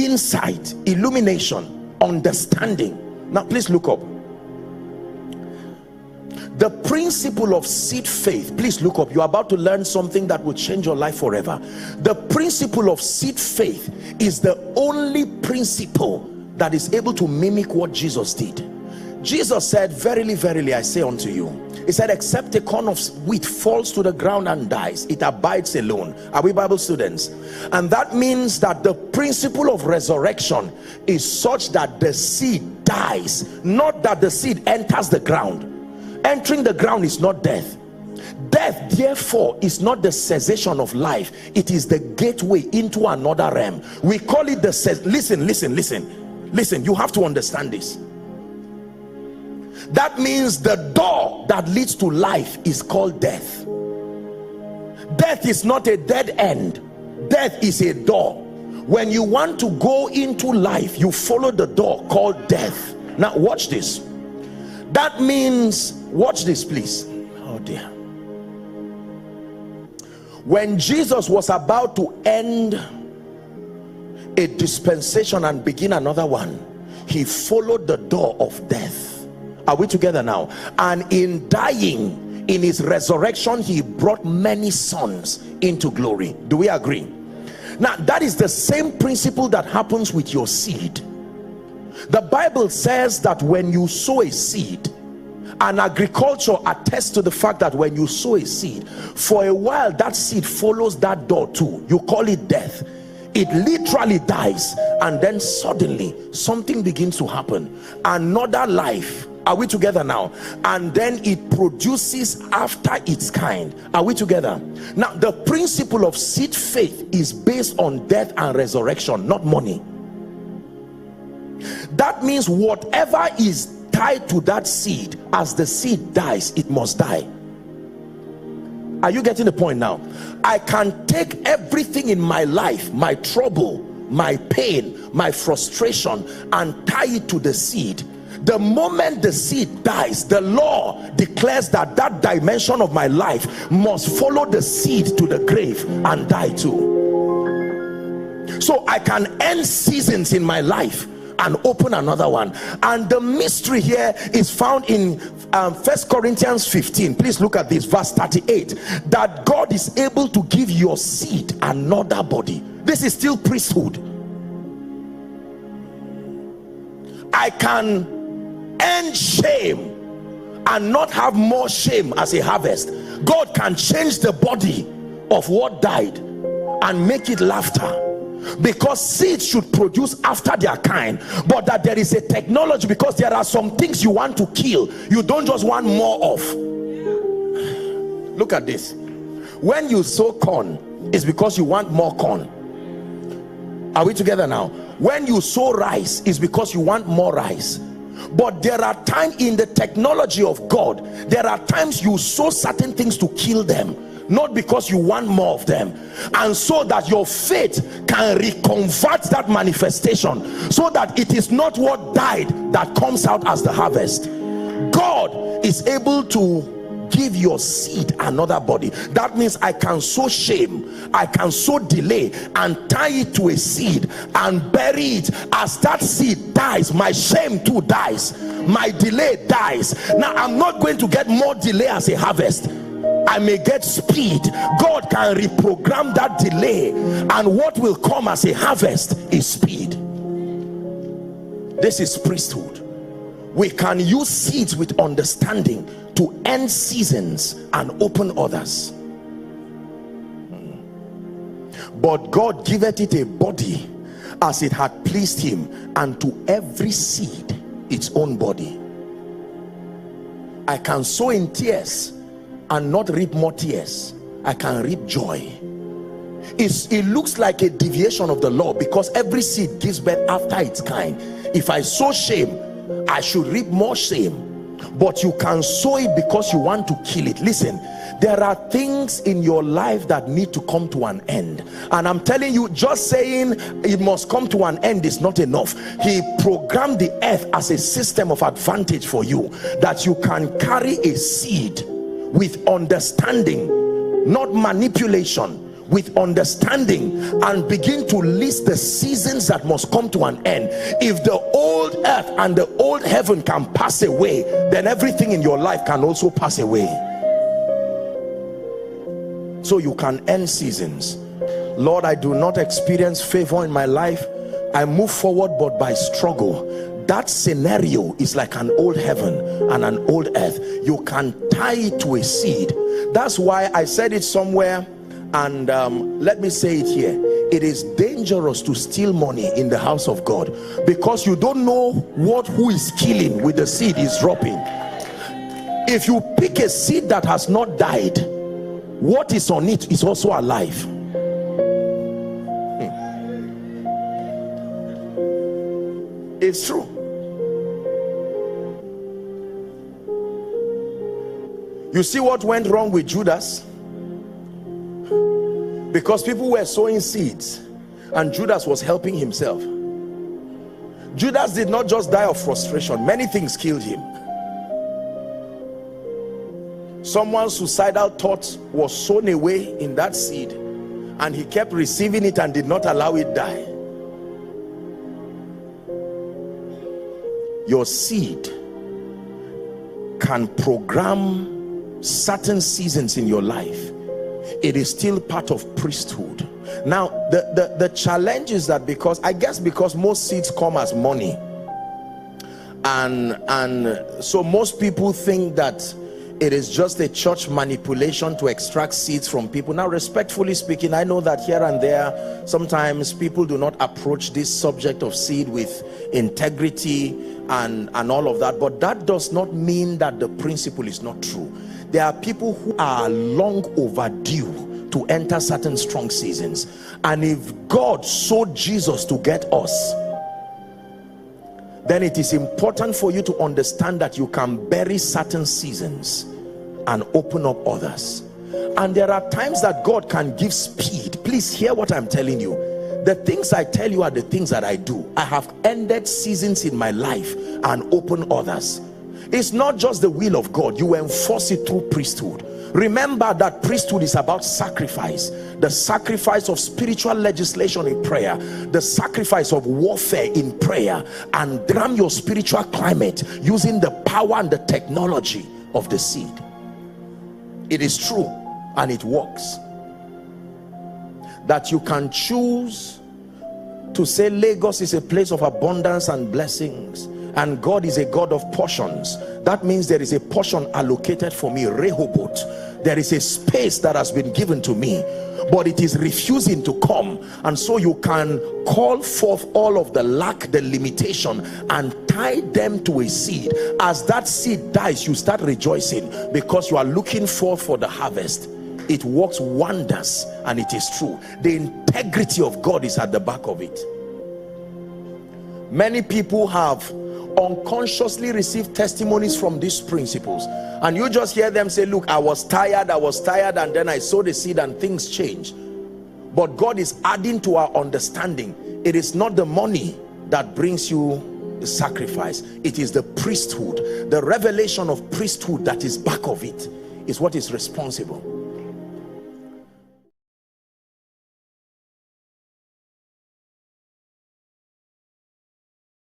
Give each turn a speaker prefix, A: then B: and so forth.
A: insight, illumination, understanding. Now please look up. The principle of seed faith, please look up. You're about to learn something that will change your life forever. The principle of seed faith is the only principle that is able to mimic what Jesus did. Jesus said, verily, verily, I say unto you, he said, except a corn of wheat falls to the ground and dies, it abides alone. Are we Bible students? And that means that the principle of resurrection is such that the seed dies, not that the seed enters the ground. Entering the ground is not death. Death, therefore, is not the cessation of life. It is the gateway into another realm. We call it the listen, you have to understand this. That means the door that leads to life is called death. Death is not a dead end. Death is a door. When you want to go into life, you follow the door called death. Now watch this. That means, watch this please. Oh dear. When Jesus was about to end a dispensation and begin another one, he followed the door of death. Are we together now? And in dying, in his resurrection, he brought many sons into glory. Do we agree? Now that is the same principle that happens with your seed. The Bible says that when you sow a seed, and agriculture attests to the fact that when you sow a seed, for a while that seed follows that door too. You call it death. It literally dies, and then suddenly something begins to happen. Another life. Are we together now? And then it produces after its kind. Are we together? Now the principle of seed faith is based on death and resurrection, not money. That means whatever is tied to that seed, as the seed dies, it must die. Are you getting the point now? I can take everything in my life, my trouble, my pain, my frustration, and tie it to the seed. The moment the seed dies, the law declares that that dimension of my life must follow the seed to the grave and die too. So I can end seasons in my life and open another one. And the mystery here is found in 1 Corinthians 15. Please look at this, verse 38, that God is able to give your seed another body. This is still priesthood. I can end shame and not have more shame as a harvest. God can change the body of what died and make it laughter, because seeds should produce after their kind, but that there is a technology, because there are some things you want to kill, you don't just want more of. Look at this. When you sow corn, it's because you want more corn. Are we together now? When you sow rice, it's because you want more rice. But there are times in the technology of God, there are times you sow certain things to kill them, not because you want more of them, and so that your faith can reconvert that manifestation, so that it is not what died that comes out as the harvest. God is able to give your seed another body. That means I can sow shame, I can sow delay, and tie it to a seed and bury it. As that seed dies, my shame too dies, my delay dies. Now I'm not going to get more delay as a harvest, I may get speed. God can reprogram that delay, and what will come as a harvest is speed. This is priesthood. We can use seeds with understanding to end seasons and open others. But God giveth it a body as it had pleased him, and to every seed its own body. I can sow in tears and not reap more tears. I can reap joy. It looks like a deviation of the law, because every seed gives birth after its kind. If I sow shame, I should reap more shame. But you can sow it because you want to kill it. Listen, there are things in your life that need to come to an end, and I'm telling you, just saying it must come to an end is not enough. He programmed the earth as a system of advantage for you, that you can carry a seed with understanding, not manipulation, with understanding and begin to list the seasons that must come to an end. If the old earth and the old heaven can pass away, then everything in your life can also pass away. So you can end seasons. Lord, I do not experience favor in my life. I move forward but by struggle. That scenario is like an old heaven and an old earth. You can tie it to a seed. That's why I said it somewhere, and let me say it here. It is dangerous to steal money in the house of God, because you don't know who is killing with the seed is dropping. If you pick a seed that has not died, what is on it is also alive. It's true. You see what went wrong with Judas? Because people were sowing seeds and Judas was helping himself. Judas did not just die of frustration. Many things killed him. Someone's suicidal thought was sown away in that seed, and he kept receiving it and did not allow it die. Your seed can program certain seasons in your life. It is still part of priesthood. Now the challenge is that because most seeds come as money, and so most people think that it is just a church manipulation to extract seeds from people. Now, respectfully speaking, I know that here and there sometimes people do not approach this subject of seed with integrity and all of that, but that does not mean that the principle is not true. There are people who are long overdue to enter certain strong seasons, and if God sowed Jesus to get us, then it is important for you to understand that you can bury certain seasons and open up others. And there are times that God can give speed. Please hear what I'm telling you. The things I tell you are the things that I do. I have ended seasons in my life and opened others. It's not just the will of God. You enforce it through priesthood. Remember that priesthood is about sacrifice. The sacrifice of spiritual legislation in prayer, the sacrifice of warfare in prayer, and drum your spiritual climate using the power and the technology of the seed. It is true and it works that you can choose to say Lagos is a place of abundance and blessings, and God is a God of portions. That means there is a portion allocated for me, Rehoboth. There is a space that has been given to me, but it is refusing to come. And so you can call forth all of the lack, the limitation, and tie them to a seed. As that seed dies, you start rejoicing because you are looking forth for the harvest. It works wonders, and it is true. The integrity of God is at the back of it. Many people have unconsciously received testimonies from these principles, and you just hear them say, look, I was tired, and then I sowed the seed and things changed. But God is adding to our understanding. It is not the money that brings you the sacrifice. It is the priesthood. The revelation of priesthood that is back of it is what is responsible.